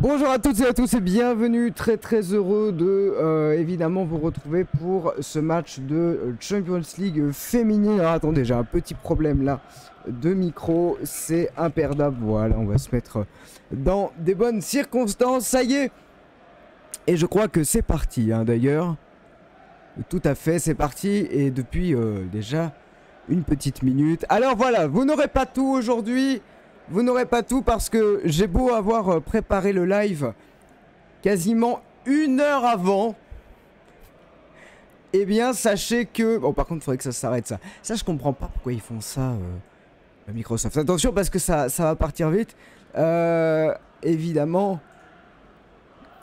Bonjour à toutes et à tous et bienvenue, très heureux de évidemment vous retrouver pour ce match de Champions League féminine. Alors attendez, j'ai un petit problème là de micro, c'est imperdable, voilà, on va se mettre dans des bonnes circonstances, ça y est. Et je crois que c'est parti hein, d'ailleurs, tout à fait c'est parti et depuis déjà une petite minute. Alors voilà, vous n'aurez pas tout aujourd'hui. Vous n'aurez pas tout parce que j'ai beau avoir préparé le live quasiment 1 heure avant. Eh bien, sachez que... Bon, par contre, il faudrait que ça s'arrête, ça. Ça, je comprends pas pourquoi ils font ça, Microsoft. Attention, parce que ça va partir vite. Évidemment,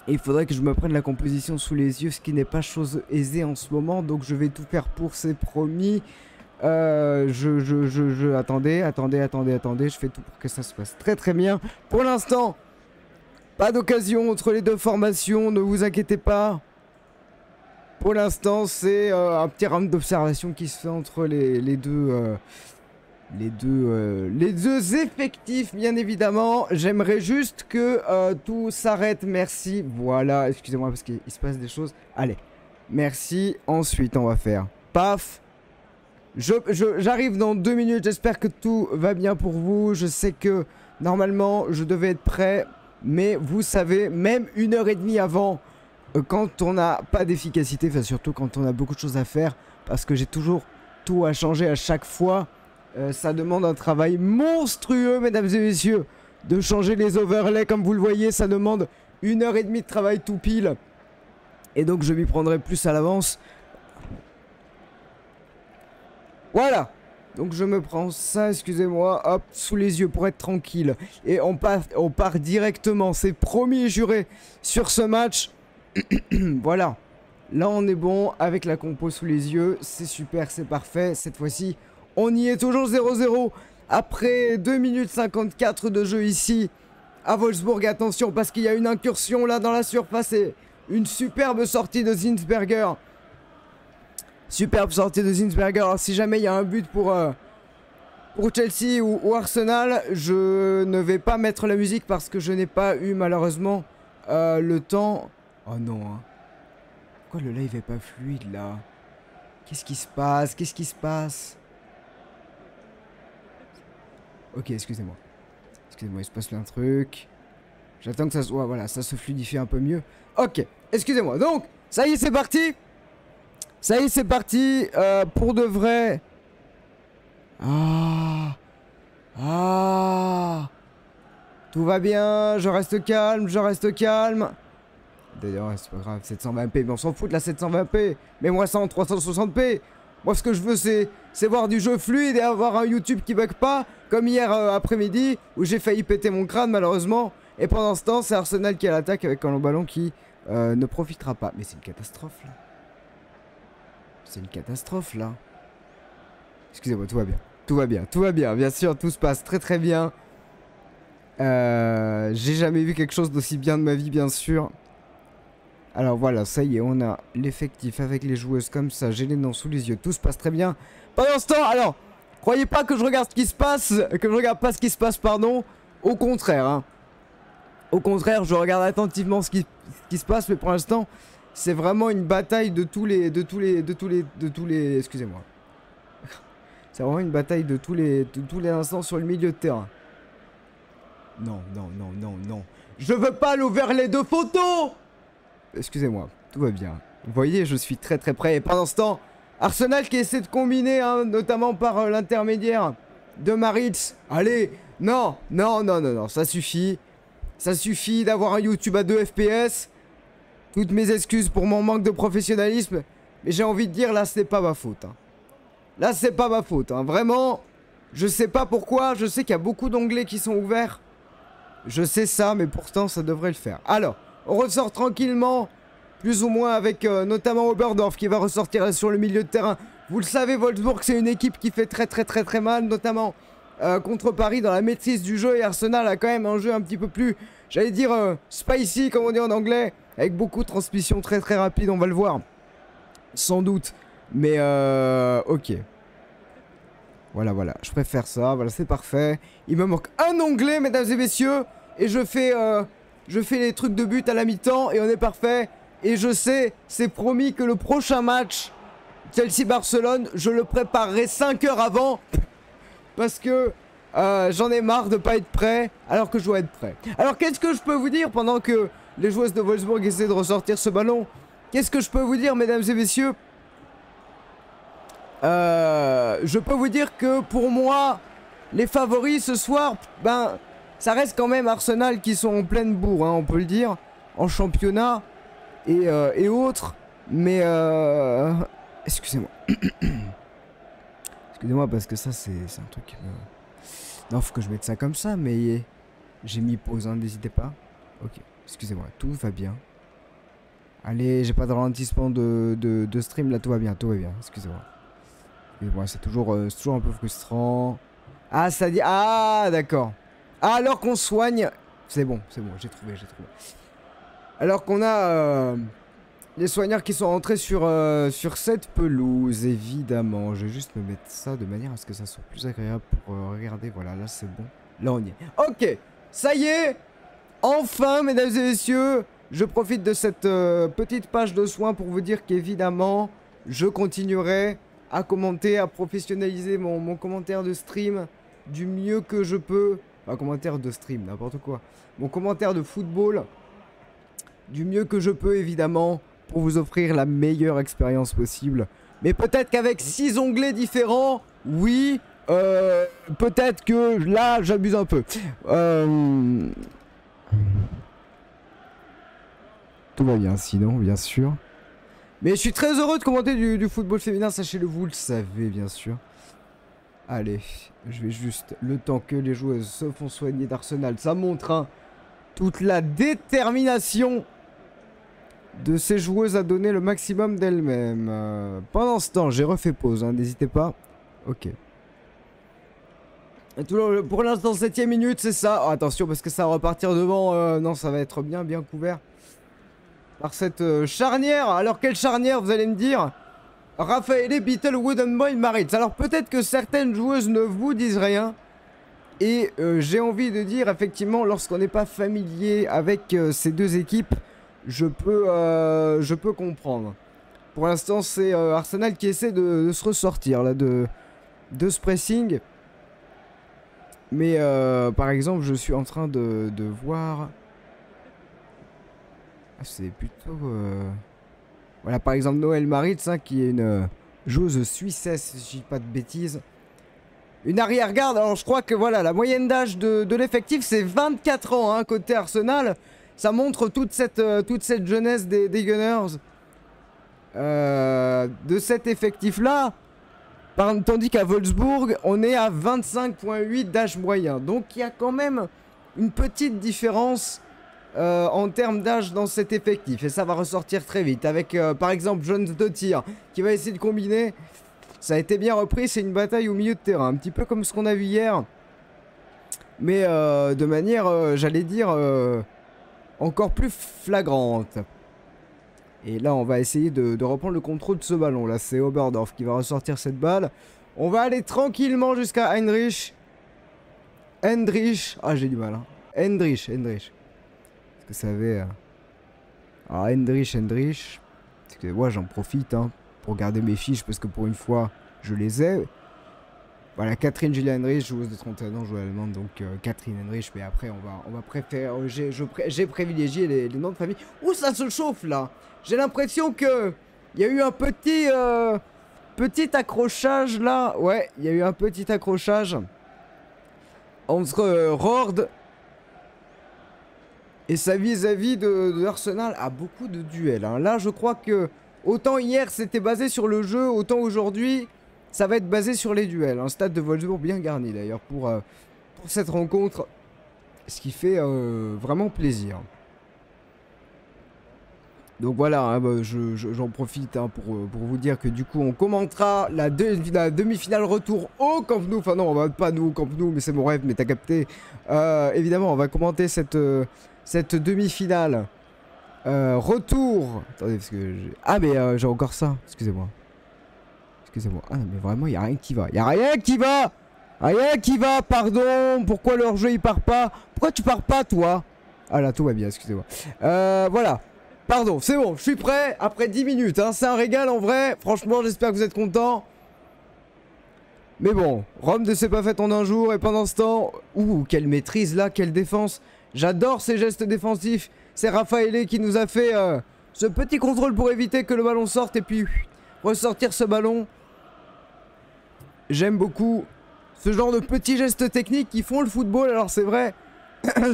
il faudrait que je me prenne la composition sous les yeux, ce qui n'est pas chose aisée en ce moment. Donc, je vais tout faire pour, c'est promis. Attendez, je fais tout pour que ça se passe très bien. Pour l'instant, pas d'occasion entre les deux formations, ne vous inquiétez pas. Pour l'instant, c'est un petit round d'observation qui se fait entre les deux effectifs, bien évidemment. J'aimerais juste que tout s'arrête, merci. Voilà, excusez-moi parce qu'il se passe des choses. Allez, merci. Ensuite, on va faire paf. J'arrive dans 2 minutes, j'espère que tout va bien pour vous. Je sais que normalement je devais être prêt, mais vous savez, même 1h30 avant, quand on n'a pas d'efficacité, enfin surtout quand on a beaucoup de choses à faire, parce que j'ai toujours tout à changer à chaque fois, ça demande un travail monstrueux, mesdames et messieurs, de changer les overlays, comme vous le voyez, ça demande 1h30 de travail tout pile, et donc je m'y prendrai plus à l'avance. Voilà, donc je me prends ça, excusez-moi, hop, sous les yeux pour être tranquille. Et on part directement, c'est promis et juré, sur ce match. Voilà, là on est bon, avec la compo sous les yeux, c'est super, c'est parfait. Cette fois-ci, on y est toujours 0-0. Après 2 minutes 54 de jeu ici, à Wolfsburg, attention, parce qu'il y a une incursion là dans la surface et une superbe sortie de Zinsberger. Superbe sortie de Zinsberger. Alors, si jamais il y a un but pour Chelsea ou Arsenal, je ne vais pas mettre la musique parce que je n'ai pas eu malheureusement le temps. Oh non. Hein. Pourquoi le live est pas fluide là? Qu'est-ce qui se passe? Qu'est-ce qui se passe? Ok, excusez-moi. Excusez-moi, il se passe plein de trucs. J'attends que ça soit... Voilà, ça se fluidifie un peu mieux. Ok, excusez-moi. Donc, ça y est, c'est parti. Ça y est, c'est parti, pour de vrai. Tout va bien, je reste calme. D'ailleurs, c'est pas grave, 720p, mais on s'en fout de la 720p. Mets-moi ça en 360p. Moi, ce que je veux, c'est voir du jeu fluide et avoir un YouTube qui bug pas, comme hier après-midi, où j'ai failli péter mon crâne, malheureusement. Et pendant ce temps, c'est Arsenal qui est à l'attaque avec un long ballon qui ne profitera pas. Mais c'est une catastrophe, là. C'est une catastrophe là. Excusez-moi, tout va bien. Tout va bien. Bien sûr, tout se passe très bien. J'ai jamais vu quelque chose d'aussi bien de ma vie, bien sûr. Alors voilà, ça y est, on a l'effectif avec les joueuses comme ça. J'ai les noms sous les yeux. Tout se passe très bien. Pendant ce temps, alors, croyez pas que je regarde ce qui se passe. Que je regarde pas ce qui se passe, pardon. Au contraire, hein. Au contraire, je regarde attentivement ce qui se passe, mais pour l'instant... C'est vraiment une bataille de tous les... Excusez-moi. C'est vraiment une bataille de tous les instants sur le milieu de terrain. Non. Je veux pas l'overlay de photos. Excusez-moi, tout va bien. Vous voyez, je suis très près. Et pendant ce temps, Arsenal qui essaie de combiner, hein, notamment par l'intermédiaire de Maritz. Allez, non, ça suffit. Ça suffit d'avoir un YouTube à 2 FPS. Toutes mes excuses pour mon manque de professionnalisme. Mais j'ai envie de dire, là, c'est pas ma faute. Hein. Là, c'est pas ma faute. Hein. Vraiment, je sais pas pourquoi. Je sais qu'il y a beaucoup d'onglets qui sont ouverts. Je sais ça, mais pourtant, ça devrait le faire. Alors, on ressort tranquillement. Plus ou moins avec notamment Oberdorf qui va ressortir sur le milieu de terrain. Vous le savez, Wolfsburg, c'est une équipe qui fait très mal. Notamment contre Paris dans la maîtrise du jeu. Et Arsenal a quand même un jeu un petit peu plus, j'allais dire, spicy, comme on dit en anglais. Avec beaucoup de transmissions très rapides, on va le voir. Sans doute. Mais ok. Voilà, je préfère ça. Voilà, c'est parfait. Il me manque un onglet, mesdames et messieurs. Et je fais je fais les trucs de but à la mi-temps et on est parfait. Et je sais, c'est promis que le prochain match, Chelsea-Barcelone, je le préparerai 5 heures avant. Parce que j'en ai marre de pas être prêt alors que je dois être prêt. Alors qu'est-ce que je peux vous dire pendant que les joueuses de Wolfsburg essaient de ressortir ce ballon? Qu'est-ce que je peux vous dire, mesdames et messieurs? Je peux vous dire que pour moi, les favoris ce soir, ben, ça reste quand même Arsenal qui sont en pleine bourre, hein, on peut le dire, en championnat et autres. Mais excusez-moi. Excusez-moi parce que ça c'est un truc qui me... Non, faut que je mette ça comme ça, mais j'ai mis pause, hein, n'hésitez pas. Ok, excusez-moi, tout va bien. Allez, j'ai pas de ralentissement de stream, là tout va bien, excusez-moi. Excusez-moi, c'est toujours un peu frustrant. Ah, ça dit... Ah, d'accord. Ah, alors qu'on soigne... C'est bon, j'ai trouvé. Alors qu'on a... les soigneurs qui sont rentrés sur cette pelouse, évidemment. Je vais juste me mettre ça de manière à ce que ça soit plus agréable pour regarder. Voilà, là c'est bon. Là on y est. Ok, ça y est. Enfin, mesdames et messieurs, je profite de cette petite page de soins pour vous dire qu'évidemment, je continuerai à commenter, à professionnaliser mon commentaire de stream du mieux que je peux. Enfin, commentaire de stream, n'importe quoi. Mon commentaire de football du mieux que je peux, évidemment, pour vous offrir la meilleure expérience possible. Mais peut-être qu'avec 6 onglets différents, oui, peut-être que là, j'abuse un peu. Tout va bien sinon, bien sûr. Mais je suis très heureux de commenter du football féminin, sachez-le, vous le savez, bien sûr. Allez, je vais juste, le temps que les joueuses se font soigner d'Arsenal, ça montre hein, toute la détermination de ces joueuses à donner le maximum d'elles-mêmes. Pendant ce temps, j'ai refait pause, hein, n'hésitez pas. Ok. Et pour l'instant, 7ème minute, c'est ça. Oh, attention, parce que ça va repartir devant. Non, ça va être bien couvert par cette charnière. Alors, quelle charnière, vous allez me dire? Raphaël Beetle, Wooden Boy, Maritz. Alors, peut-être que certaines joueuses ne vous disent rien. Et j'ai envie de dire, effectivement, lorsqu'on n'est pas familier avec ces deux équipes, je peux comprendre. Pour l'instant, c'est Arsenal qui essaie de se ressortir là, de ce pressing. Mais par exemple, je suis en train de voir... Ah, c'est plutôt... Voilà, par exemple, Noël Maritz, hein, qui est une joueuse suissesse, si je dis pas de bêtises. Une arrière-garde, alors je crois que voilà, la moyenne d'âge de l'effectif, c'est 24 ans, hein, côté Arsenal. Ça montre toute cette jeunesse des Gunners. De cet effectif-là. Tandis qu'à Wolfsburg, on est à 25,8 d'âge moyen. Donc il y a quand même une petite différence en termes d'âge dans cet effectif. Et ça va ressortir très vite. Avec par exemple Jones de tir qui va essayer de combiner. Ça a été bien repris, c'est une bataille au milieu de terrain. Un petit peu comme ce qu'on a vu hier. Mais de manière, j'allais dire, encore plus flagrante. Et là, on va essayer de reprendre le contrôle de ce ballon. Là, c'est Oberdorf qui va ressortir cette balle. On va aller tranquillement jusqu'à Heinrich. Ah, j'ai du mal. Hein. Heinrich. Est-ce que vous savez... Alors, Heinrich. Excusez-moi, j'en profite hein, pour garder mes fiches parce que pour une fois, je les ai. Voilà, Catherine Julia Heinrich, joueuse de 31 ans, joueuse allemande, donc Catherine Heinrich, mais après on va préférer, j'ai privilégié les noms de famille. Ouh, ça se chauffe là. J'ai l'impression que il y a eu un petit accrochage là. Ouais, il y a eu un petit accrochage entre Rord et sa vis-à-vis de Arsenal à beaucoup de duels. Hein. Là, je crois que autant hier c'était basé sur le jeu, autant aujourd'hui... Ça va être basé sur les duels. Un stade de Wolfsburg bien garni d'ailleurs pour cette rencontre. Ce qui fait vraiment plaisir. Donc voilà, hein, bah, j'en profite hein, pour vous dire que du coup on commentera la demi-finale retour au Camp Nou. Enfin non, on va pas nous au Camp Nou, mais c'est mon rêve, mais t'as capté. Évidemment, on va commenter cette demi-finale. Retour. Attendez, parce que ah mais j'ai encore ça, excusez-moi. Excusez-moi. Ah, mais vraiment, il n'y a rien qui va. Il n'y a rien qui va. Rien qui va, pardon. Pourquoi leur jeu, il part pas? Pourquoi tu pars pas, toi? Ah là, tout va bien, excusez-moi. Voilà. Pardon, c'est bon, je suis prêt après 10 minutes. Hein. C'est un régal en vrai. Franchement, j'espère que vous êtes contents. Mais bon, Rome ne s'est pas faite en un jour. Et pendant ce temps... Ouh, quelle maîtrise là, quelle défense. J'adore ces gestes défensifs. C'est Raffaele qui nous a fait ce petit contrôle pour éviter que le ballon sorte. Et puis, ressortir ce ballon. J'aime beaucoup ce genre de petits gestes techniques qui font le football. Alors c'est vrai,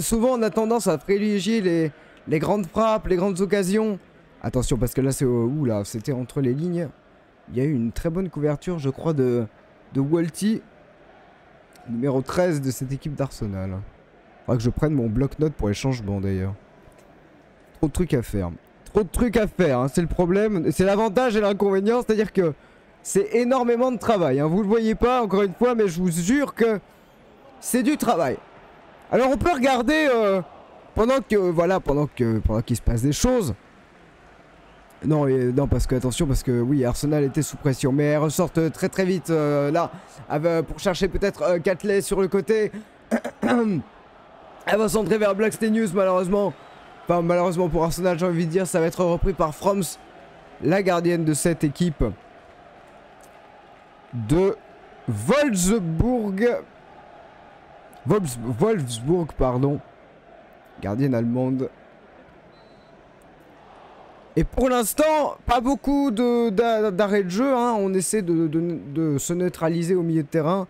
souvent on a tendance à privilégier les grandes frappes, les grandes occasions. Attention parce que là c'est... ouh là, c'était entre les lignes. Il y a eu une très bonne couverture je crois de Walty. Numéro 13 de cette équipe d'Arsenal. Faudra que je prenne mon bloc-notes pour les changements d'ailleurs. Trop de trucs à faire. Trop de trucs à faire, hein, c'est le problème. C'est l'avantage et l'inconvénient, c'est-à-dire que c'est énormément de travail, hein. Vous le voyez pas encore une fois, mais je vous jure que c'est du travail. Alors on peut regarder pendant qu'il se passe des choses. Non, non parce que attention, parce que oui, Arsenal était sous pression, mais elle ressortent très très vite là, pour chercher peut-être Catley sur le côté. Elle va centrer vers Blackstenius malheureusement. Enfin malheureusement pour Arsenal, j'ai envie de dire, ça va être repris par Froms, la gardienne de cette équipe de Wolfsburg. Wolfsburg, pardon. Gardienne allemande. Et pour l'instant, pas beaucoup d'arrêt de jeu. Hein. On essaie de se neutraliser au milieu de terrain.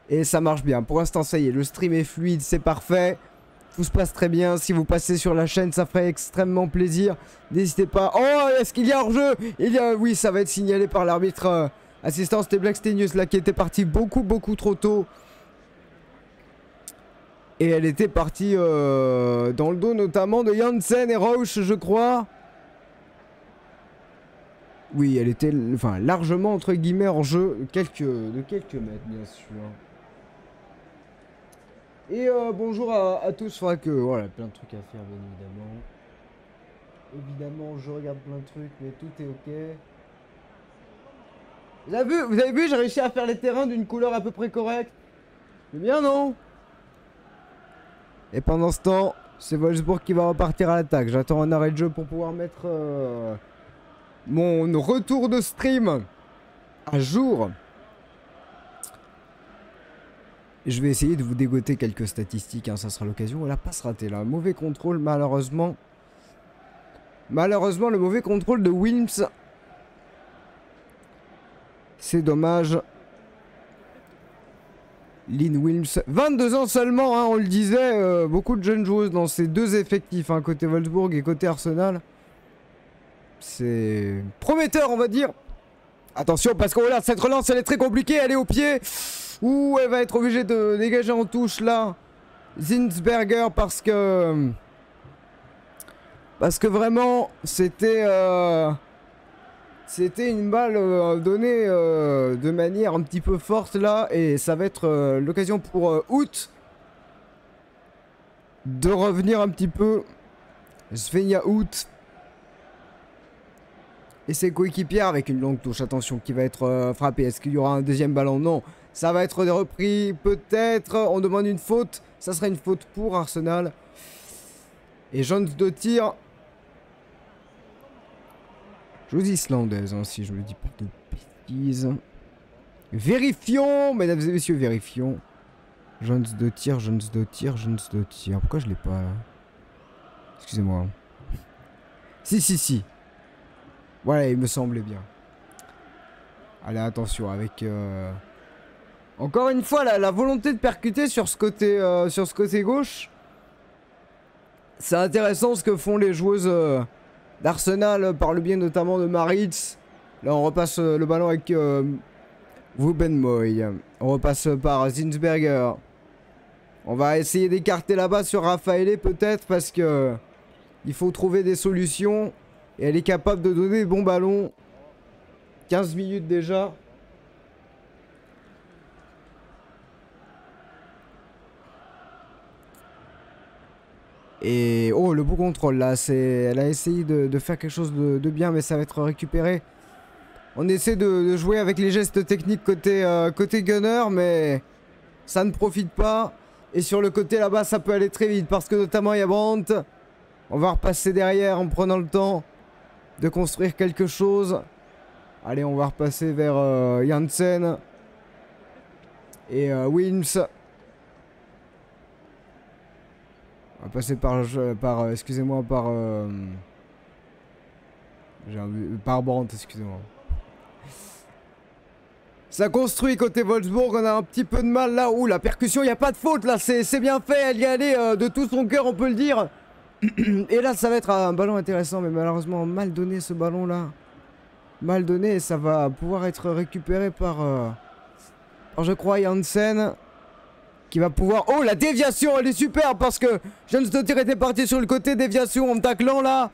Et ça marche bien. Pour l'instant, ça y est, le stream est fluide, c'est parfait. Tout se passe très bien. Si vous passez sur la chaîne, ça ferait extrêmement plaisir. N'hésitez pas. Oh, est-ce qu'il y a hors-jeu? Il y a... Oui, ça va être signalé par l'arbitre... assistant, c'était Blackstenius là qui était parti beaucoup trop tôt. Et elle était partie dans le dos notamment de Janssen et Rauch, je crois. Oui, elle était enfin largement entre guillemets en jeu de quelques mètres bien sûr. Et bonjour à tous, faudra que voilà, plein de trucs à faire bien évidemment. Évidemment, je regarde plein de trucs, mais tout est ok. Vous avez vu, j'ai réussi à faire les terrains d'une couleur à peu près correcte. C'est bien, non? Et pendant ce temps, c'est Wolfsburg qui va repartir à l'attaque. J'attends un arrêt de jeu pour pouvoir mettre mon retour de stream à jour. Et je vais essayer de vous dégoter quelques statistiques, hein, ça sera l'occasion. Elle n'a pas se rater là. Mauvais contrôle, malheureusement. Malheureusement, le mauvais contrôle de Wilms. C'est dommage. Lynn Wilms, 22 ans seulement, hein, on le disait, beaucoup de jeunes joueuses dans ces deux effectifs, hein, côté Wolfsburg et côté Arsenal. C'est prometteur, on va dire. Attention, parce que voilà, cette relance, elle est très compliquée, elle est au pied. Ouh, elle va être obligée de dégager en touche, là. Zinsberger, parce que vraiment, c'était... C'était une balle donnée de manière un petit peu forte là, et ça va être l'occasion pour Hout de revenir un petit peu. Svenja Hout et ses coéquipiers avec une longue touche, attention, qui va être frappée. Est-ce qu'il y aura un deuxième ballon? Non, ça va être repris peut-être. On demande une faute, ça sera une faute pour Arsenal. Et Jones de tir. Chose islandaise, hein, si je me dis pas de bêtises. Vérifions, mesdames et messieurs, vérifions. Jones de tir, Jones de tir, Jones de tir. Pourquoi je l'ai pas là? Excusez-moi. Si. Voilà, il me semblait bien. Allez, attention, avec... Encore une fois, la volonté de percuter sur ce côté gauche. C'est intéressant ce que font les joueuses... d'Arsenal par le biais notamment de Maritz. Là on repasse le ballon avec Wubenmoy. On repasse par Zinsberger. On va essayer d'écarter là-bas sur Raffaele peut-être parce que il faut trouver des solutions. Et elle est capable de donner des bons ballons. 15 minutes déjà. Et oh, le beau contrôle là, elle a essayé de faire quelque chose de bien, mais ça va être récupéré. On essaie de jouer avec les gestes techniques côté Gunner, mais ça ne profite pas. Et sur le côté là-bas, ça peut aller très vite parce que notamment il y a Brandt. On va repasser derrière en prenant le temps de construire quelque chose. Allez, on va repasser vers Janssen. Et Wilms. On va passer par excusez-moi, par Brandt, excusez-moi. Ça construit côté Wolfsburg, on a un petit peu de mal là. Ouh, la percussion, il n'y a pas de faute là, c'est bien fait, elle y est allée de tout son cœur, on peut le dire. Et là, ça va être un ballon intéressant, mais malheureusement, mal donné ce ballon là. Mal donné, et ça va pouvoir être récupéré par je crois, Janssen. Qui va pouvoir... Oh, la déviation, elle est super parce que Jonsdottir était parti sur le côté, déviation en taclant là.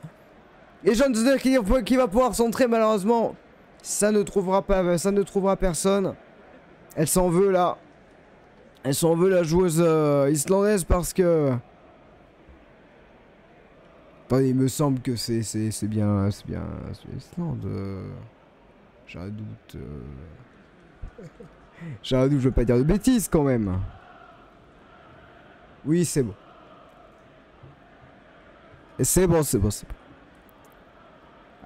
Et Jonsdottir qui va pouvoir centrer, malheureusement. Ça ne trouvera personne. Elle s'en veut là. Elle s'en veut, la joueuse islandaise, parce que... Attendez, il me semble que c'est bien Islande. J'ai un doute. J'ai un doute, je veux pas dire de bêtises quand même. Oui, c'est bon. C'est bon.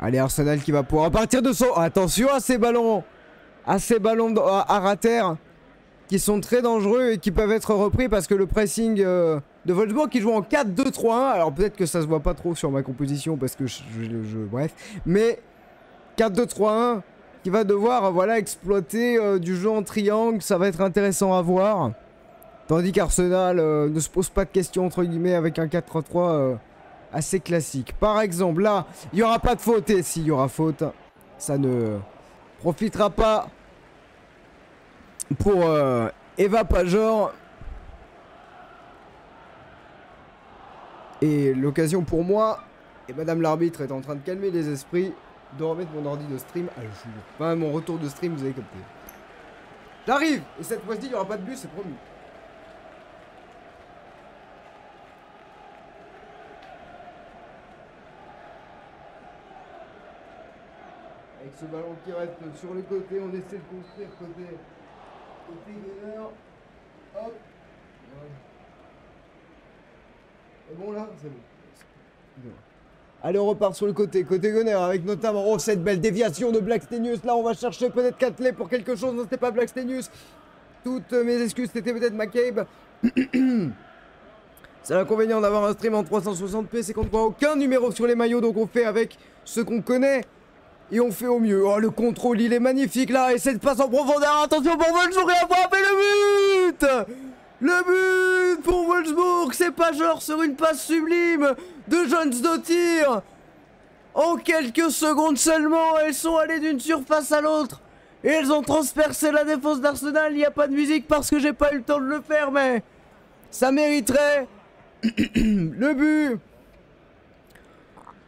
Allez, Arsenal qui va pouvoir partir de son... Attention à ces ballons. À rater. Qui sont très dangereux et qui peuvent être repris parce que le pressing de Wolfsburg qui joue en 4-2-3-1. Alors peut-être que ça se voit pas trop sur ma composition parce que bref. Mais 4-2-3-1 qui va devoir voilà, exploiter du jeu en triangle. Ça va être intéressant à voir. Tandis qu'Arsenal ne se pose pas de questions entre guillemets avec un 4-3-3 assez classique. Par exemple là, il n'y aura pas de faute. Et s'il y aura faute, ça ne profitera pas pour Eva Pajor. Et l'occasion pour moi, et madame l'arbitre est en train de calmer les esprits, de remettre mon ordi de stream à jour. Enfin, mon retour de stream, vous avez capté. J'arrive. Et cette fois-ci, il n'y aura pas de bus, c'est promis. Avec ce ballon qui reste sur le côté, on essaie de construire côté Gunner. Hop. Voilà. C'est bon là? C'est bon. Allez, on repart sur le côté Gunner avec notamment cette belle déviation de Blackstenius. Là, on va chercher peut-être Catley pour quelque chose. Non, c'était pas Blackstenius. Toutes mes excuses, c'était peut-être McCabe. C'est l'inconvénient d'avoir un stream en 360p, c'est qu'on ne voit aucun numéro sur les maillots, donc on fait avec ce qu'on connaît. Et on fait au mieux. Oh, le contrôle, il est magnifique là. Et cette passe en profondeur. Attention pour Wolfsburg, il a frappé le but. Le but pour Wolfsburg. C'est pas genre sur une passe sublime de Jonsdottir. En quelques secondes seulement, elles sont allées d'une surface à l'autre. Et elles ont transpercé la défense d'Arsenal. Il n'y a pas de musique parce que j'ai pas eu le temps de le faire, mais ça mériterait le but.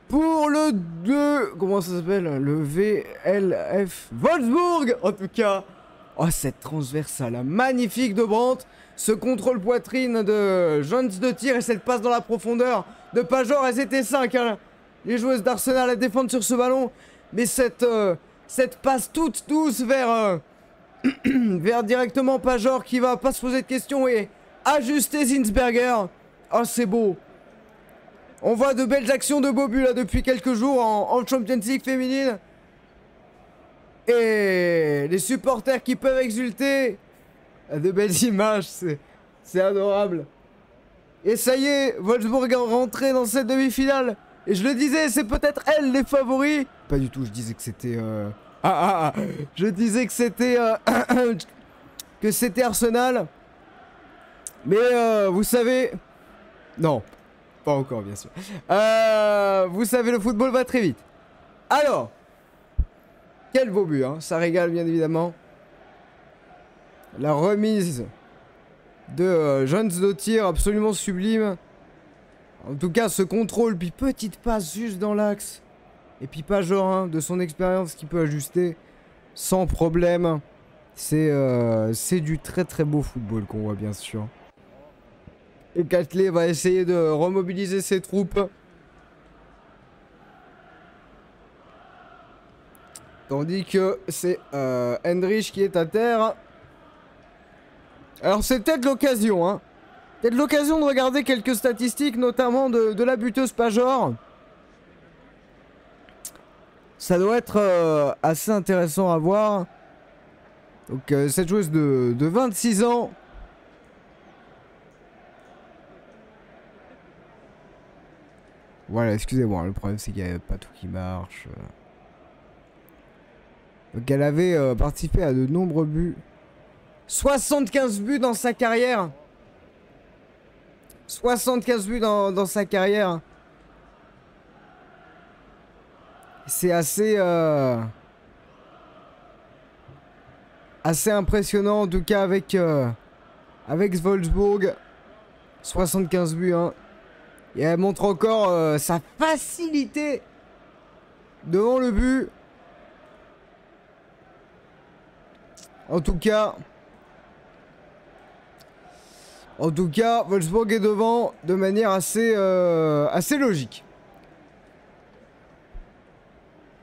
Pour le 2... Comment ça s'appelle? Le VLF Wolfsburg. En tout cas... Oh, cette transversale magnifique de Brandt. Ce contrôle poitrine de Jonsdottir et cette passe dans la profondeur de Pajor. Elles étaient 5, hein, les joueuses d'Arsenal à défendre sur ce ballon. Mais cette passe toute douce vers... vers directement Pajor qui va pas se poser de questions et ajuster Zinsberger. Oh, c'est beau. On voit de belles actions de Bobu là depuis quelques jours en Champions League féminine. Et les supporters qui peuvent exulter. De belles images, c'est adorable. Et ça y est, Wolfsburg est rentré dans cette demi-finale. Et je le disais, c'est peut-être elle les favoris. Pas du tout, je disais que c'était... Je disais que c'était... que c'était Arsenal. Mais vous savez... Non. Pas encore, bien sûr. Vous savez, le football va très vite. Alors, quel beau but, hein. Ça régale, bien évidemment. La remise de Jonsdottir, absolument sublime. En tout cas, ce contrôle, puis petite passe juste dans l'axe. Et puis Pajor, hein, de son expérience, qui peut ajuster sans problème. C'est du très très beau football qu'on voit, bien sûr. Et Catley va essayer de remobiliser ses troupes. Tandis que c'est Hendrich qui est à terre. Alors c'est peut-être l'occasion, hein. Peut-être l'occasion de regarder quelques statistiques, notamment de la buteuse Pajor. Ça doit être assez intéressant à voir. Donc cette joueuse de 26 ans. Voilà, excusez-moi, le problème c'est qu'il n'y avait pas tout qui marche. Donc elle avait participé à de nombreux buts. 75 buts dans sa carrière. 75 buts dans sa carrière. C'est assez impressionnant en tout cas avec Wolfsburg. 75 buts hein. Et elle montre encore sa facilité devant le but. En tout cas, Wolfsburg est devant de manière assez logique.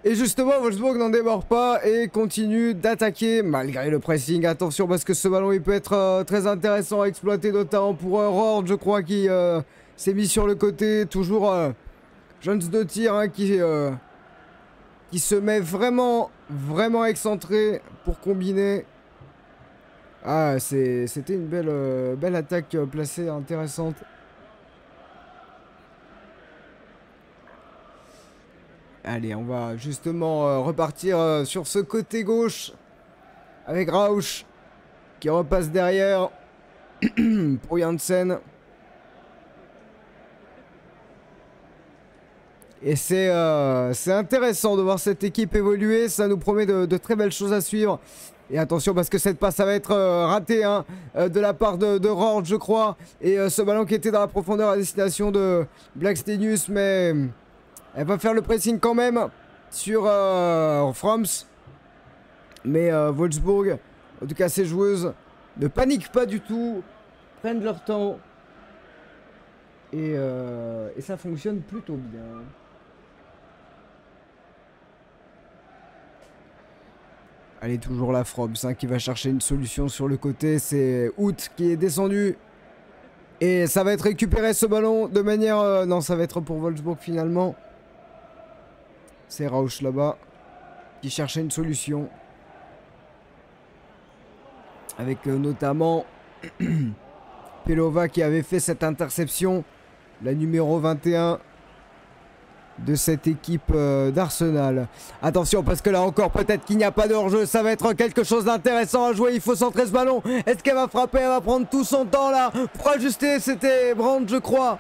Et justement, Wolfsburg n'en démord pas et continue d'attaquer malgré le pressing. Attention parce que ce ballon il peut être très intéressant à exploiter, notamment pour Rord, je crois, qui s'est mis sur le côté. Toujours Jones de tir hein, qui se met vraiment excentré pour combiner. Ah, c'était une belle attaque placée, intéressante. Allez, on va justement repartir sur ce côté gauche avec Rauch qui repasse derrière pour Janssen. Et c'est intéressant de voir cette équipe évoluer, ça nous promet de très belles choses à suivre. Et attention parce que cette passe ça va être ratée hein, de la part de Rord je crois. Et ce ballon qui était dans la profondeur à destination de Blackstenius, mais elle va faire le pressing quand même sur Froms. Mais Wolfsburg, en tout cas ces joueuses, ne paniquent pas du tout, prennent leur temps. Et ça fonctionne plutôt bien. Allez, toujours la Froms hein, qui va chercher une solution sur le côté. C'est Hout qui est descendu. Et ça va être récupéré ce ballon de manière... non, ça va être pour Wolfsburg finalement. C'est Rauch là-bas qui cherchait une solution. Avec notamment Pelova qui avait fait cette interception. La numéro 21 de cette équipe d'Arsenal. Attention parce que là encore peut-être qu'il n'y a pas de hors-jeu. Ça va être quelque chose d'intéressant à jouer. Il faut centrer ce ballon. Est-ce qu'elle va frapper? Elle va prendre tout son temps là pour ajuster. C'était Brandt je crois.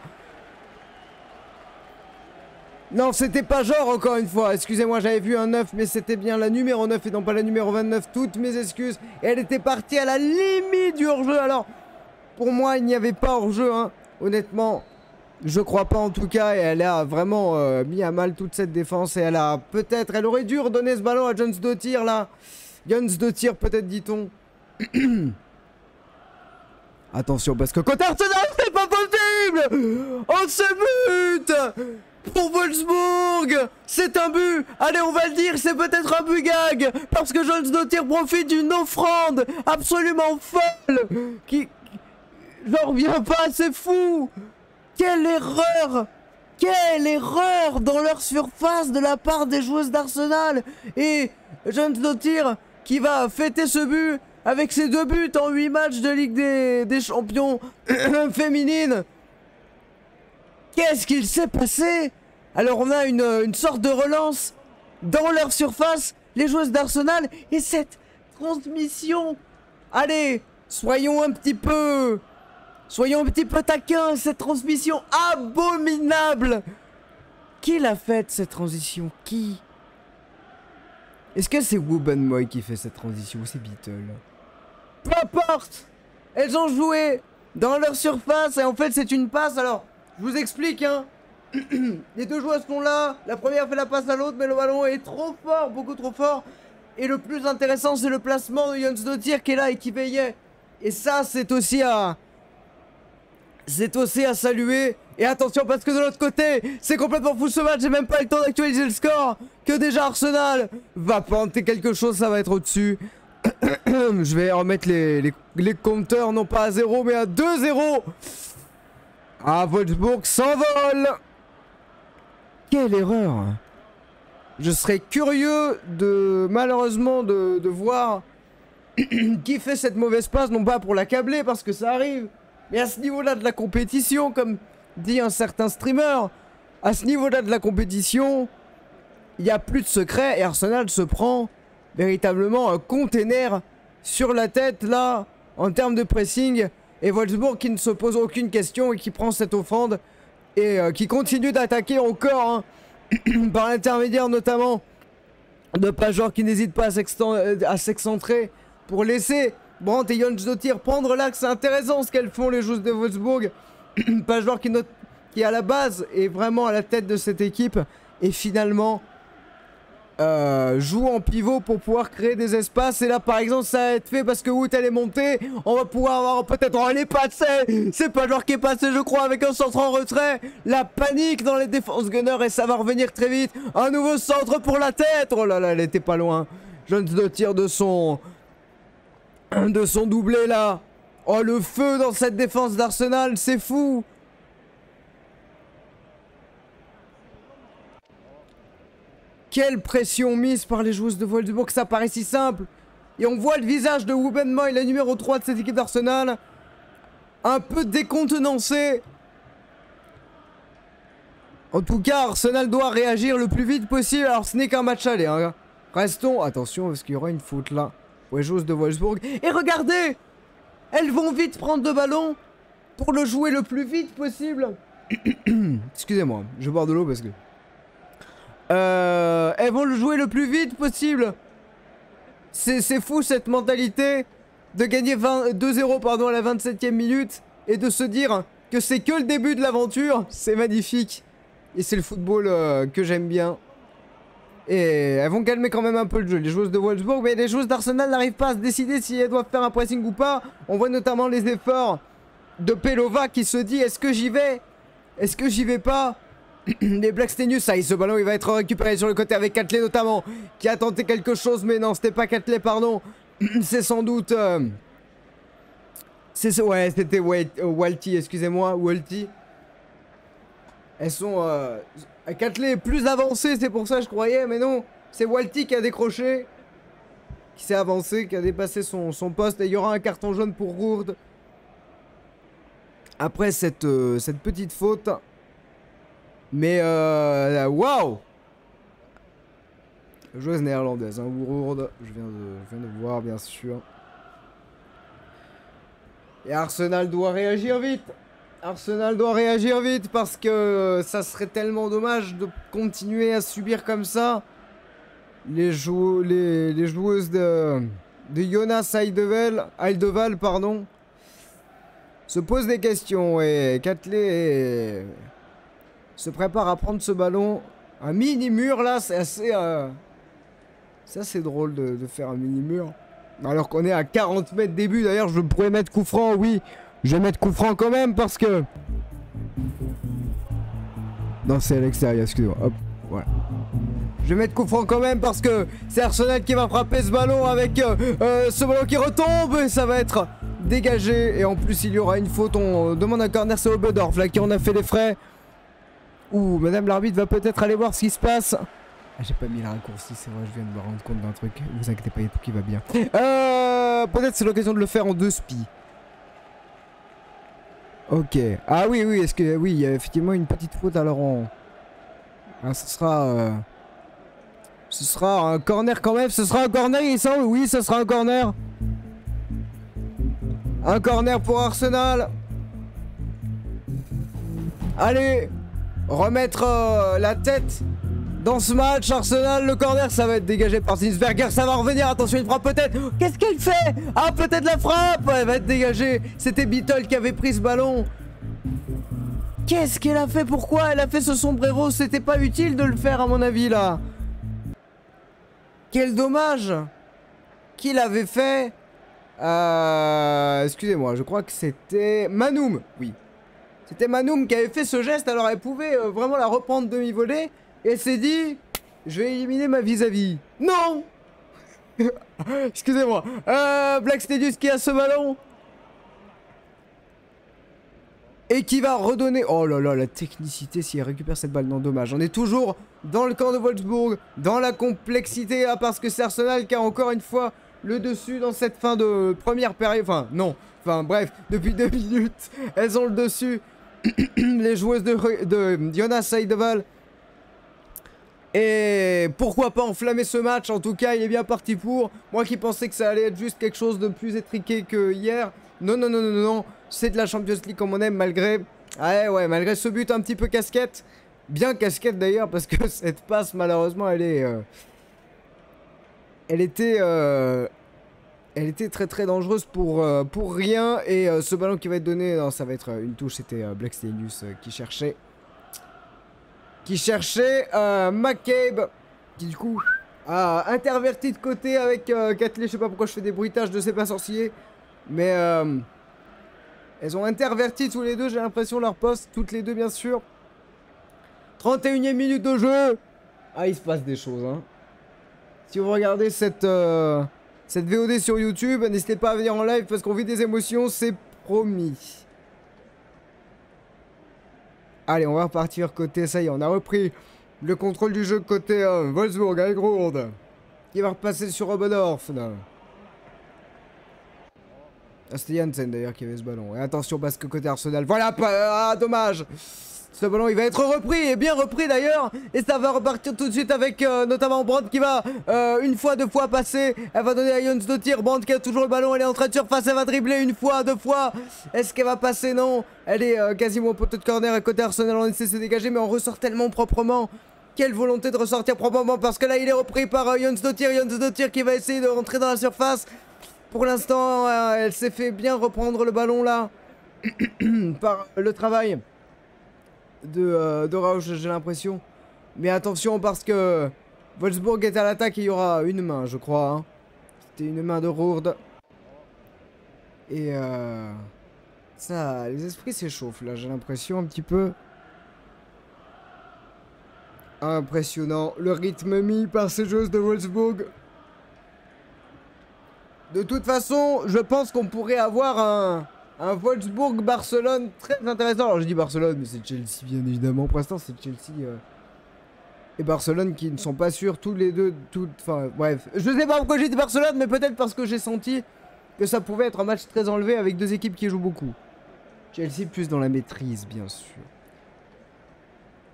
Non, c'était pas genre encore une fois. Excusez-moi, j'avais vu un 9, mais c'était bien la numéro 9 et non pas la numéro 29. Toutes mes excuses. Et elle était partie à la limite du hors-jeu. Alors, pour moi, il n'y avait pas hors-jeu, hein. Honnêtement, je crois pas en tout cas. Et elle a vraiment mis à mal toute cette défense. Et elle a peut-être, elle aurait dû redonner ce ballon à Jones de tir là. Jones de tir, peut-être dit-on. Attention, parce que côté Arsenal, c'est pas possible. Oh, ce but pour Wolfsburg, c'est un but. Allez, on va le dire, c'est peut-être un but gag. Parce que Jones de tir profite d'une offrande absolument folle. J'en reviens pas, c'est fou. Quelle erreur. Quelle erreur dans leur surface de la part des joueuses d'Arsenal. Et Jones de tir qui va fêter ce but avec ses 2 buts en 8 matchs de Ligue des Champions féminine. Qu'est-ce qu'il s'est passé? Alors on a une sorte de relance dans leur surface, les joueuses d'Arsenal, et cette transmission. Allez, soyons un petit peu taquins, cette transmission abominable. Qui l'a faite cette transition? Qui? Est-ce que c'est Wubbenmoy qui fait cette transition ou c'est Beatle? Peu importe. Elles ont joué dans leur surface et en fait c'est une passe. Alors je vous explique hein. Les deux joueuses sont là. La première fait la passe à l'autre mais le ballon est trop fort, beaucoup trop fort. Et le plus intéressant c'est le placement de Jens Dottir qui est là et qui veillait. Et ça c'est aussi à saluer. Et attention parce que de l'autre côté c'est complètement fou ce match. J'ai même pas eu le temps d'actualiser le score. Que déjà Arsenal va planter quelque chose. Ça va être au-dessus. Je vais remettre les compteurs non pas à 0 mais à 2-0. Ah, Wolfsburg s'envole. Quelle erreur. Je serais curieux de, malheureusement, de voir qui fait cette mauvaise passe, non pas pour l'accabler, parce que ça arrive, mais à ce niveau-là de la compétition, comme dit un certain streamer, à ce niveau-là de la compétition, il n'y a plus de secret et Arsenal se prend véritablement un container sur la tête, là, en termes de pressing, et Wolfsburg qui ne se pose aucune question et qui prend cette offrande et qui continue d'attaquer encore, hein, par l'intermédiaire notamment de Pajor qui n'hésite pas à s'excentrer pour laisser Brandt et Jonsdottir prendre l'axe. C'est intéressant ce qu'elles font les joueuses de Wolfsburg. Pajor qui à la base est vraiment à la tête de cette équipe et finalement joue en pivot pour pouvoir créer des espaces. Et là par exemple ça va être fait parce que Wout elle est montée. On va pouvoir avoir peut-être... Oh elle est passée. C'est Pajor qui est passé je crois avec un centre en retrait. La panique dans les défenses Gunner et ça va revenir très vite. Un nouveau centre pour la tête. Oh là là elle était pas loin. Jonsdottir de son doublé là. Oh le feu dans cette défense d'Arsenal, c'est fou. Quelle pression mise par les joueuses de Wolfsburg, ça paraît si simple. Et on voit le visage de Ruben Moy, la numéro 3 de cette équipe d'Arsenal, un peu décontenancé. En tout cas, Arsenal doit réagir le plus vite possible. Alors ce n'est qu'un match aller, hein. Restons, attention parce qu'il y aura une faute là pour les joueuses de Wolfsburg. Et regardez, elles vont vite prendre le ballon pour le jouer le plus vite possible. Excusez-moi, je bois de l'eau parce que... elles vont le jouer le plus vite possible. C'est fou cette mentalité de gagner 2-0 pardon, à la 27e minute et de se dire que c'est que le début de l'aventure. C'est magnifique. Et c'est le football que j'aime bien. Et elles vont calmer quand même un peu le jeu, les joueuses de Wolfsburg. Mais les joueuses d'Arsenal n'arrivent pas à se décider si elles doivent faire un pressing ou pas. On voit notamment les efforts de Pelova qui se dit est-ce que j'y vais? Est-ce que j'y vais pas? Les Blackstenius, ça y est, ce ballon il va être récupéré sur le côté avec Catley notamment, qui a tenté quelque chose, mais non, c'était pas Catley, pardon. C'est sans doute... ouais, c'était Walty, excusez-moi, Walty. Elles sont... Catley est plus avancé, c'est pour ça que je croyais, mais non. C'est Walty qui a décroché, qui s'est avancé, qui a dépassé son poste, et il y aura un carton jaune pour Gourde. Après cette petite faute... Mais waouh! Joueuse néerlandaise, hein, Woeroord, je viens de voir bien sûr. Et Arsenal doit réagir vite. Arsenal doit réagir vite parce que ça serait tellement dommage de continuer à subir comme ça. Les joueuses de Jonas Eidevall, pardon, se posent des questions et Catley se prépare à prendre ce ballon. Un mini-mur là, c'est assez drôle de faire un mini-mur. Alors qu'on est à 40 mètres début. D'ailleurs, je pourrais mettre coup franc, oui. Je vais mettre coup franc quand même parce que... Non, c'est à l'extérieur, excusez-moi. Hop, voilà. Je vais mettre coup franc quand même parce que c'est Arsenal qui va frapper ce ballon avec ce ballon qui retombe. Et ça va être dégagé. Et en plus, il y aura une faute. On demande un corner, c'est Oberdorf là qui en a fait les frais. Ouh, madame l'arbitre va peut-être aller voir ce qui se passe. Ah, j'ai pas mis la raccourci, c'est vrai, je viens de me rendre compte d'un truc. Vous inquiétez pas, il y a tout qui va bien. Peut-être c'est l'occasion de le faire en 2 spies. Ok. Ah oui, oui, est-ce que... Oui, il y a effectivement une petite faute, alors on... Ah, ce sera un corner quand même. Ce sera un corner, il semble. Oui, ce sera un corner. Un corner pour Arsenal. Allez, remettre la tête dans ce match. Arsenal, le corner, ça va être dégagé par Zinsberger. Ça va revenir, attention, il frappe peut-être. Qu'est-ce qu'elle fait? Ah, peut-être la frappe. Elle va être dégagée. C'était Beatle qui avait pris ce ballon. Qu'est-ce qu'elle a fait? Pourquoi elle a fait ce sombrero? C'était pas utile de le faire à mon avis là. Quel dommage. Qui l'avait fait? Excusez-moi, je crois que c'était Manoum. Oui. C'était Manoum qui avait fait ce geste, alors elle pouvait vraiment la reprendre demi-volée. Et elle s'est dit, je vais éliminer ma vis-à-vis. Non. Excusez-moi. Blackstenius qui a ce ballon. Et qui va redonner... Oh là là, la technicité s'il récupère cette balle. Non, dommage. On est toujours dans le camp de Wolfsburg, dans la complexité, là, parce que c'est Arsenal qui a encore une fois le dessus dans cette fin de première période. Enfin, non. Enfin, bref, depuis 2 minutes, elles ont le dessus. Les joueuses de Jonas Eidevall. Et pourquoi pas enflammer ce match. En tout cas, il est bien parti pour. Moi qui pensais que ça allait être juste quelque chose de plus étriqué que hier. Non, non, non, non, non. C'est de la Champions League comme on aime, malgré... Ouais, malgré ce but un petit peu casquette. Bien casquette d'ailleurs, parce que cette passe, malheureusement, elle est... Elle était très très dangereuse pour rien. Et ce ballon qui va être donné... Non, ça va être une touche. C'était Blackstenius qui cherchait... McCabe. Qui du coup... a interverti de côté avec Catley. Je sais pas pourquoi je fais des bruitages de ces pas sorciers. Mais... elles ont interverti tous les deux, j'ai l'impression, leur poste. Toutes les deux, bien sûr. 31e minute de jeu. Ah, il se passe des choses, hein. Si vous regardez cette VOD sur YouTube, n'hésitez pas à venir en live parce qu'on vit des émotions, c'est promis. Allez, on va repartir côté... Ça y est, on a repris le contrôle du jeu côté Wolfsburg avec Rourde. Qui va repasser sur Oberdorf, là. Ah, c'était Janssen d'ailleurs qui avait ce ballon. Et attention parce que côté Arsenal, voilà, dommage. Ce ballon il va être repris, et bien repris d'ailleurs. Et ça va repartir tout de suite avec notamment Brandt qui va une fois, 2 fois passer. Elle va donner à Jons de tir. Brandt qui a toujours le ballon, elle est en train de surface, elle va dribbler une fois, 2 fois. Est-ce qu'elle va passer? Non. Elle est quasiment au poteau de corner à côté Arsenal, on essaie de se dégager mais on ressort tellement proprement. Quelle volonté de ressortir proprement parce que là il est repris par Jons de tir qui va essayer de rentrer dans la surface. Pour l'instant, elle s'est fait bien reprendre le ballon là par le travail de Rauch, j'ai l'impression. Mais attention parce que Wolfsburg est à l'attaque et il y aura une main, je crois. Hein. C'était une main de Rourde. Et ça, les esprits s'échauffent là, j'ai l'impression un petit peu. Impressionnant le rythme mis par ces joueuses de Wolfsburg. De toute façon, je pense qu'on pourrait avoir un Wolfsburg-Barcelone très intéressant. Alors je dis Barcelone, mais c'est Chelsea bien évidemment. Pour l'instant, c'est Chelsea et Barcelone qui ne sont pas sûrs tous les deux. Enfin bref, je sais pas pourquoi j'ai dit Barcelone, mais peut-être parce que j'ai senti que ça pouvait être un match très enlevé avec 2 équipes qui jouent beaucoup. Chelsea plus dans la maîtrise, bien sûr.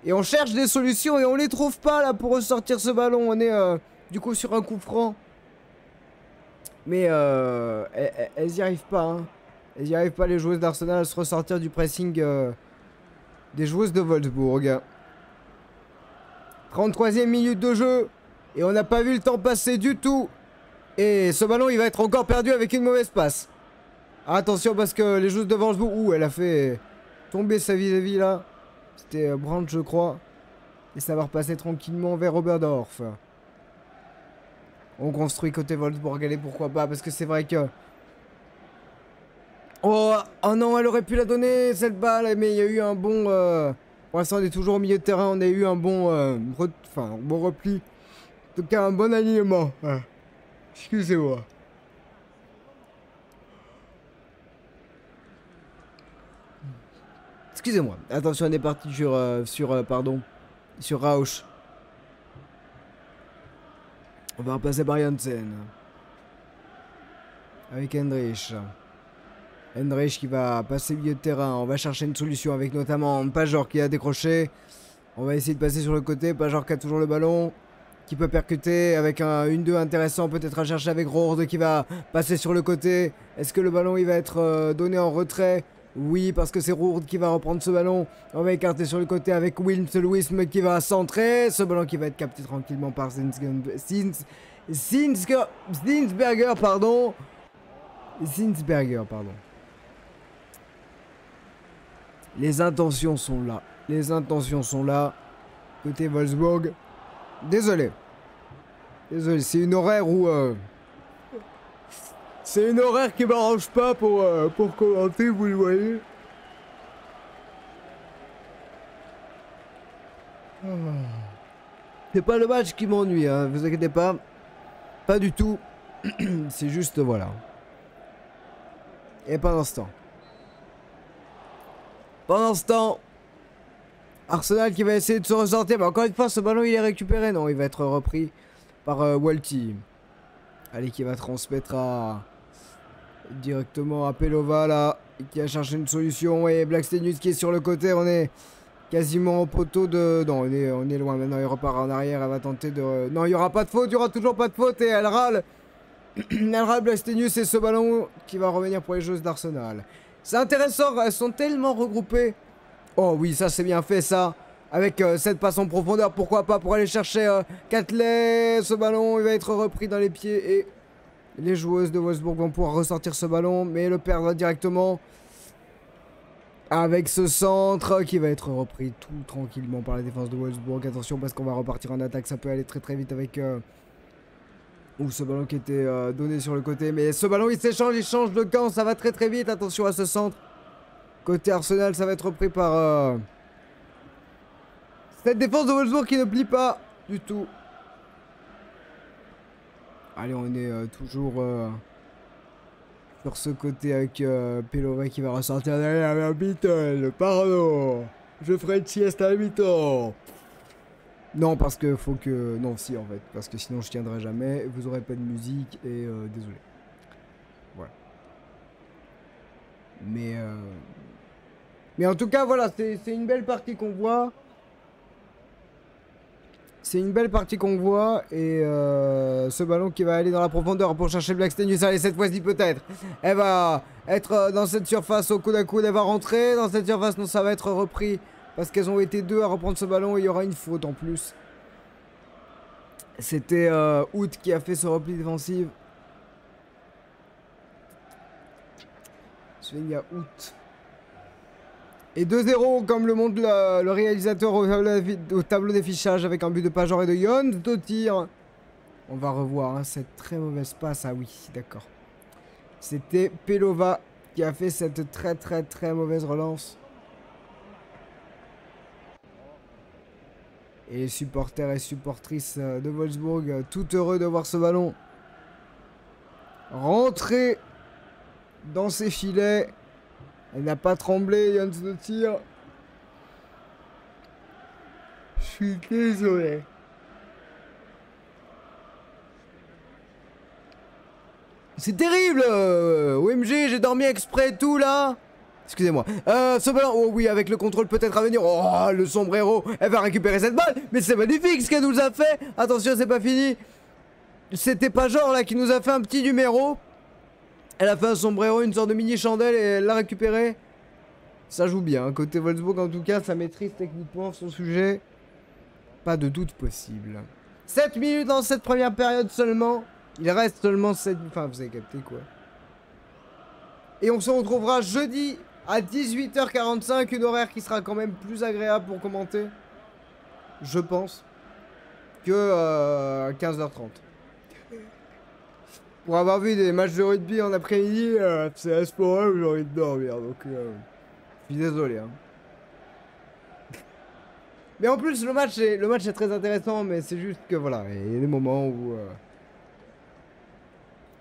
Et on cherche des solutions et on les trouve pas là pour ressortir ce ballon. On est du coup sur un coup franc. Mais elles y arrivent pas, hein. Elles y arrivent pas, les joueuses d'Arsenal, à se ressortir du pressing des joueuses de Wolfsburg. 33e minute de jeu. Et on n'a pas vu le temps passer du tout. Et ce ballon, il va être encore perdu avec une mauvaise passe. Attention parce que les joueuses de Wolfsburg... Ouh, elle a fait tomber sa vis-à-vis là. C'était Brandt, je crois. Et ça va repasser tranquillement vers Oberdorf. On construit côté Wolfsburg, allez, pourquoi pas, parce que c'est vrai que... Oh non, elle aurait pu la donner, cette balle, mais il y a eu un bon... Pour l'instant, on est toujours au milieu de terrain, on a eu un bon... un bon repli. En tout cas, un bon alignement. Excusez-moi. Excusez-moi. Attention, on est parti sur Rauch. On va repasser par Janssen. Avec Hendrich. Hendrich qui va passer au milieu de terrain. On va chercher une solution avec notamment Pajor qui a décroché. On va essayer de passer sur le côté. Pajor qui a toujours le ballon. Qui peut percuter avec un 1-2 intéressant. Peut-être à chercher avec Rourde qui va passer sur le côté. Est-ce que le ballon il va être donné en retrait? Oui, parce que c'est Rourde qui va reprendre ce ballon. On va écarter sur le côté avec Wism qui va centrer. Ce ballon qui va être capté tranquillement par Zinsberger, pardon. Les intentions sont là. Les intentions sont là. Côté Wolfsburg. Désolé. Désolé, c'est une horaire où... C'est une horaire qui m'arrange pas pour commenter, vous le voyez. C'est pas le match qui m'ennuie, hein, vous inquiétez pas. Pas du tout. C'est juste, voilà. Et pas d'instant. Pendant ce temps, Arsenal qui va essayer de se ressortir. Mais encore une fois, ce ballon il est récupéré. Non, il va être repris par Walti. Allez, qui va transmettre directement à Pelova là. Qui a cherché une solution. Et Blackstenius qui est sur le côté. On est quasiment au poteau de... Non, on est loin. Maintenant, il repart en arrière. Elle va tenter de... Non, il n'y aura pas de faute. Il n'y aura toujours pas de faute. Et elle râle. Elle râle Blackstenius. Et ce ballon qui va revenir pour les joueuses d'Arsenal. C'est intéressant. Elles sont tellement regroupées. Oh oui, ça c'est bien fait ça. Avec cette passe en profondeur, pourquoi pas pour aller chercher Catley. Ce ballon, il va être repris dans les pieds. Et les joueuses de Wolfsburg vont pouvoir ressortir ce ballon. Mais le perdre directement. Avec ce centre qui va être repris tout tranquillement par la défense de Wolfsburg. Attention parce qu'on va repartir en attaque. Ça peut aller très très vite avec... Ou ce ballon qui était donné sur le côté. Mais ce ballon il s'échange, il change de camp. Ça va très très vite. Attention à ce centre. Côté Arsenal, ça va être repris par cette défense de Wolfsburg qui ne plie pas du tout. Allez, on est toujours sur ce côté avec Pelova qui va ressortir derrière la mi-temps. Pardon, je ferai une sieste à la mi-temps. Non, parce que faut que... Non, si en fait, parce que sinon je tiendrai jamais. Vous aurez pas de musique et désolé. Voilà. Mais en tout cas, voilà, c'est une belle partie qu'on voit. C'est une belle partie qu'on voit. Et ce ballon qui va aller dans la profondeur pour chercher Blackstenius. Allez, cette fois-ci peut-être. Elle va être dans cette surface au coude à coude. Elle va rentrer dans cette surface. Non, ça va être repris. Parce qu'elles ont été deux à reprendre ce ballon. Et il y aura une faute en plus. C'était Hout qui a fait ce repli défensif. Svenja Hout. Et 2-0 comme le montre le réalisateur au tableau d'affichage avec un but de Pajor et de Jons Dottir. On va revoir hein, cette très mauvaise passe. Ah oui, d'accord. C'était Pelova qui a fait cette très mauvaise relance. Et les supporters et supportrices de Wolfsburg, tout heureux de voir ce ballon rentrer dans ses filets. Elle n'a pas tremblé, Jons Dottir. Je suis désolé. C'est terrible OMG, j'ai dormi exprès et tout là. Excusez-moi. Ce ballon, oh oui, avec le contrôle peut-être à venir. Oh, le sombrero, elle va récupérer cette balle. Mais c'est magnifique ce qu'elle nous a fait. Attention, c'est pas fini. C'était pas genre là qui nous a fait un petit numéro. Elle a fait un sombrero, une sorte de mini chandelle et elle l'a récupéré. Ça joue bien. Côté Wolfsburg, en tout cas, ça maîtrise techniquement son sujet. Pas de doute possible. 7 minutes dans cette première période seulement. Il reste seulement 7... Enfin, vous avez capté quoi. Et on se retrouvera jeudi à 18h45. Une horaire qui sera quand même plus agréable pour commenter. Je pense. Que 15h30. Pour avoir vu des matchs de rugby en après-midi, c'est à ce moment-là où j'ai envie de dormir. Donc, je suis désolé. Hein. Mais en plus, le match est très intéressant, mais c'est juste que voilà, il y a des moments où...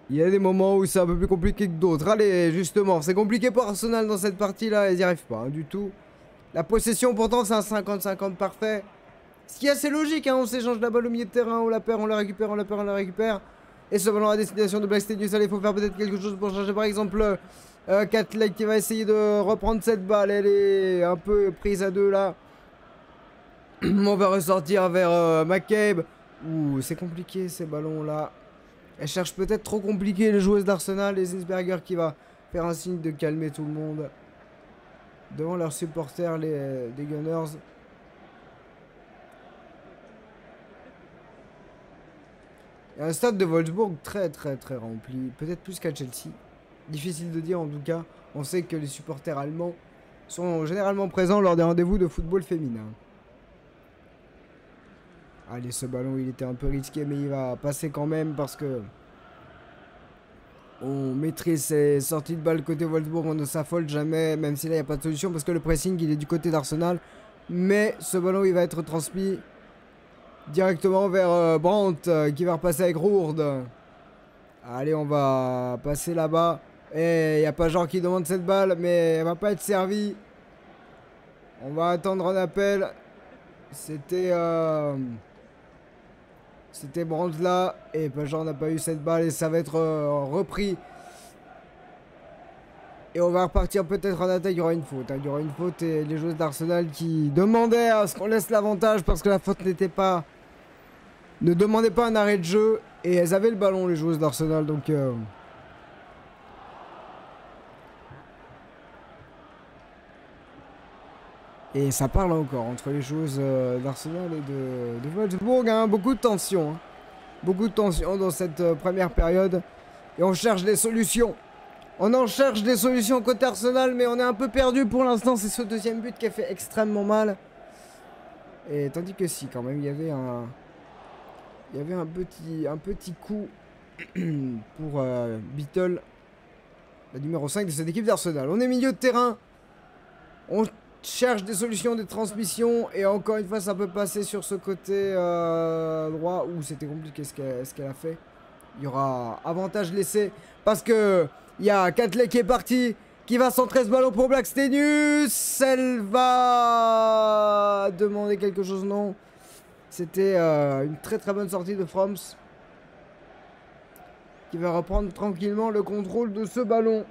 il y a des moments où c'est un peu plus compliqué que d'autres. Allez, justement, c'est compliqué pour Arsenal dans cette partie-là, ils n'y arrivent pas hein, du tout. La possession, pourtant, c'est un 50-50 parfait. Ce qui est assez logique, hein, on s'échange la balle au milieu de terrain, on la perd, on la récupère, on la perd, on la récupère. Et ce ballon à destination de Blackstenius, allez, il faut faire peut-être quelque chose pour changer. Par exemple, Catley qui va essayer de reprendre cette balle. Elle est un peu prise à deux là. On va ressortir vers McCabe. Ouh, c'est compliqué ces ballons là. Elle cherche peut-être trop compliqué les joueuses d'Arsenal. Et Zinsberger qui va faire un signe de calmer tout le monde. Devant leurs supporters, les Gunners. Il y a un stade de Wolfsburg très rempli, peut-être plus qu'à Chelsea. Difficile de dire en tout cas. On sait que les supporters allemands sont généralement présents lors des rendez-vous de football féminin. Allez, ce ballon il était un peu risqué mais il va passer quand même parce que on maîtrise ses sorties de balle côté Wolfsburg, on ne s'affole jamais, même si là il n'y a pas de solution parce que le pressing il est du côté d'Arsenal. Mais ce ballon il va être transmis directement vers Brandt qui va repasser avec Rourde. Allez, on va passer là-bas. Et il n'y a pas genre qui demande cette balle, mais elle va pas être servie. On va attendre un appel. C'était Brandt-là. Et Pajor n'a pas eu cette balle et ça va être repris. Et on va repartir peut-être en attaque. Il y aura une faute. Il y aura une faute et les joueurs d'Arsenal qui demandaient à ce qu'on laisse l'avantage parce que la faute n'était pas... ne demandait pas un arrêt de jeu. Et elles avaient le ballon, les joueuses d'Arsenal. Donc... Et ça parle encore entre les joueuses d'Arsenal et de Wolfsburg. Hein. Beaucoup de tension. Hein. Beaucoup de tension dans cette première période. Et on cherche des solutions. On en cherche des solutions côté Arsenal, mais on est un peu perdu pour l'instant. C'est ce deuxième but qui a fait extrêmement mal. Et tandis que si, quand même, il y avait un petit coup pour Beatle, la numéro 5 de cette équipe d'Arsenal. On est milieu de terrain. On cherche des solutions, des transmissions. Et encore une fois, ça peut passer sur ce côté droit. Où c'était compliqué ce qu'elle a fait. Il y aura avantage laissé. Parce que il y a Catley qui est parti. Qui va centrer ce ballon pour Blackstenius. Elle va demander quelque chose, non. C'était une très très bonne sortie de Froms. Qui va reprendre tranquillement le contrôle de ce ballon.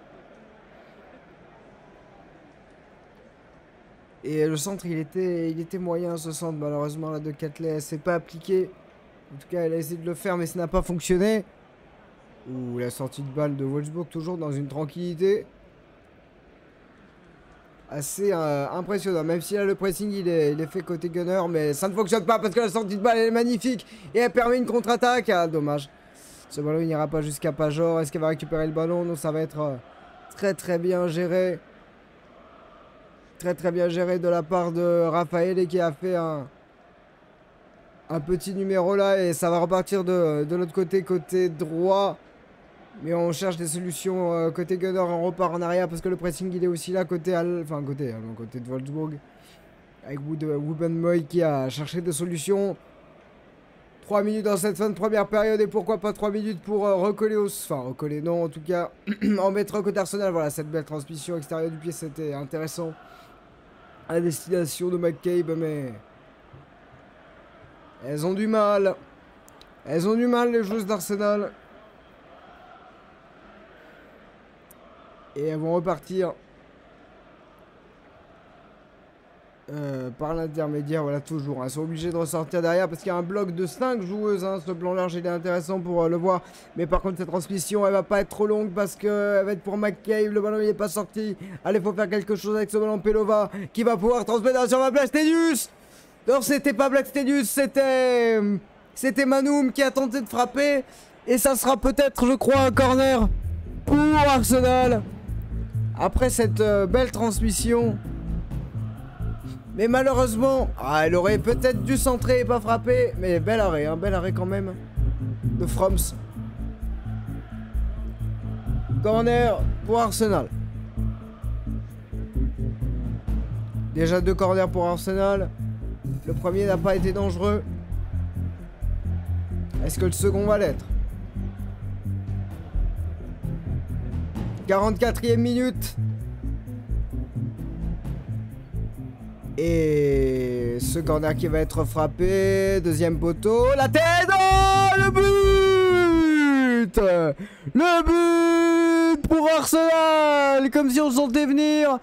Et le centre, il était moyen, ce centre, malheureusement, là, de Catley. Elle s'est pas appliquée. En tout cas, elle a essayé de le faire, mais ça n'a pas fonctionné. Ouh, la sortie de balle de Wolfsburg, toujours dans une tranquillité. Assez impressionnant. Même si là, le pressing, il est fait côté gunner. Mais ça ne fonctionne pas parce que la sortie de balle, elle est magnifique. Et elle permet une contre-attaque. Ah, dommage. Ce ballon, il n'ira pas jusqu'à Pajor. Est-ce qu'elle va récupérer le ballon? Non, ça va être très, très bien géré. Très très bien géré de la part de Raphaël qui a fait un petit numéro là et ça va repartir de l'autre côté droit. Mais on cherche des solutions côté gunner, on repart en arrière parce que le pressing il est aussi là côté de Wolfsburg. Avec Wubben-Moy qui a cherché des solutions. 3 minutes dans cette fin de première période et pourquoi pas 3 minutes pour recoller recoller non en tout cas en mettre côté Arsenal. Voilà cette belle transmission extérieure du pied, c'était intéressant. À destination de McCabe, mais elles ont du mal. Elles ont du mal, les joueuses d'Arsenal. Et elles vont repartir par l'intermédiaire. Voilà, toujours. Elles sont obligées de ressortir derrière parce qu'il y a un bloc de 5 joueuses. Hein. Ce plan large, il est intéressant pour le voir. Mais par contre, cette transmission, elle va pas être trop longue parce qu'elle va être pour McCabe. Le ballon, il n'est pas sorti. Allez, faut faire quelque chose avec ce ballon. Pelova qui va pouvoir transmettre sur Blackstenius. Non, c'était pas Blackstenius, c'était Manoum qui a tenté de frapper. Et ça sera peut-être, je crois, un corner pour Arsenal. Après cette belle transmission. Mais malheureusement, elle aurait peut-être dû centrer et pas frapper. Mais bel arrêt quand même de Froms. Corner pour Arsenal. Déjà 2 corners pour Arsenal. Le premier n'a pas été dangereux. Est-ce que le second va l'être? 44e minute. Et ce corner qui va être frappé. Deuxième poteau. La tête. Oh, le but. Le but pour Arsenal. Comme si on le sentait venir.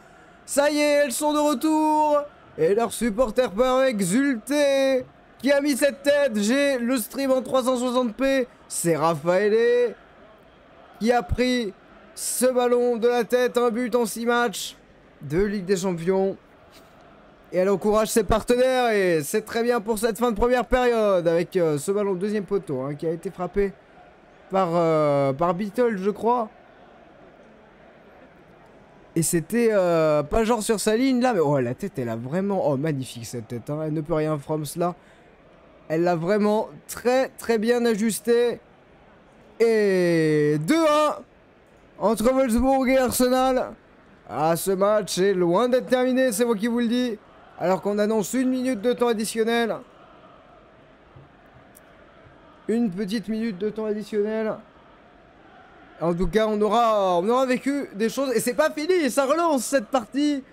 Ça y est, elles sont de retour. Et leurs supporters peuvent exulter. Qui a mis cette tête? J'ai le stream en 360p. C'est Raphaël qui a pris ce ballon de la tête. Un but en 6 matchs de Ligue des Champions. Et elle encourage ses partenaires. Et c'est très bien pour cette fin de première période. Avec ce ballon deuxième poteau hein, qui a été frappé par Beatle, je crois. Et c'était pas genre sur sa ligne là. Mais oh, la tête, elle a vraiment... Oh, magnifique cette tête. Hein. Elle ne peut rien Froms là. Elle l'a vraiment très très bien ajusté. Et 2-1 entre Wolfsburg et Arsenal. Ah, ce match est loin d'être terminé, c'est moi qui vous le dis. Alors qu'on annonce 1 minute de temps additionnel. Une petite minute de temps additionnel. En tout cas, on aura vécu des choses. Et c'est pas fini, ça relance cette partie.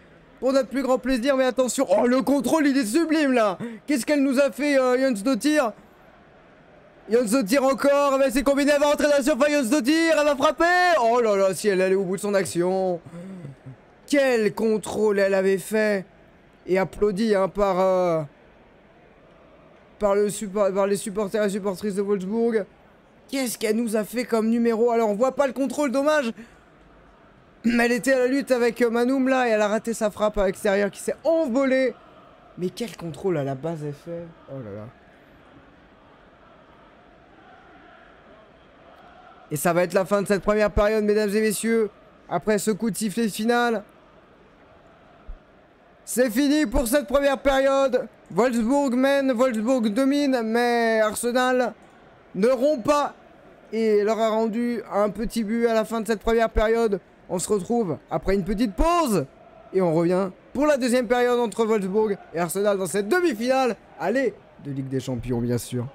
pour notre plus grand plaisir, mais attention. Oh, le contrôle, il est sublime, là. Qu'est-ce qu'elle nous a fait, Jonsdottir? Jonsdottir encore, mais c'est combiné, elle va rentrer dans la surface, Jonsdottir, elle va frapper. Oh là là, si elle allait au bout de son action. Quel contrôle elle avait fait. Et applaudi hein, par les supporters et supportrices de Wolfsburg. Qu'est-ce qu'elle nous a fait comme numéro? Alors on voit pas le contrôle, dommage. Elle était à la lutte avec Manoum là et elle a raté sa frappe à l'extérieur qui s'est envolée. Mais quel contrôle à la base elle fait. Oh là là. Et ça va être la fin de cette première période, mesdames et messieurs. Après ce coup de sifflet final. C'est fini pour cette première période. Wolfsburg mène, Wolfsburg domine, mais Arsenal ne rompt pas et leur a rendu un petit but à la fin de cette première période. On se retrouve après une petite pause et on revient pour la deuxième période entre Wolfsburg et Arsenal dans cette demi-finale. Allez, de Ligue des Champions bien sûr.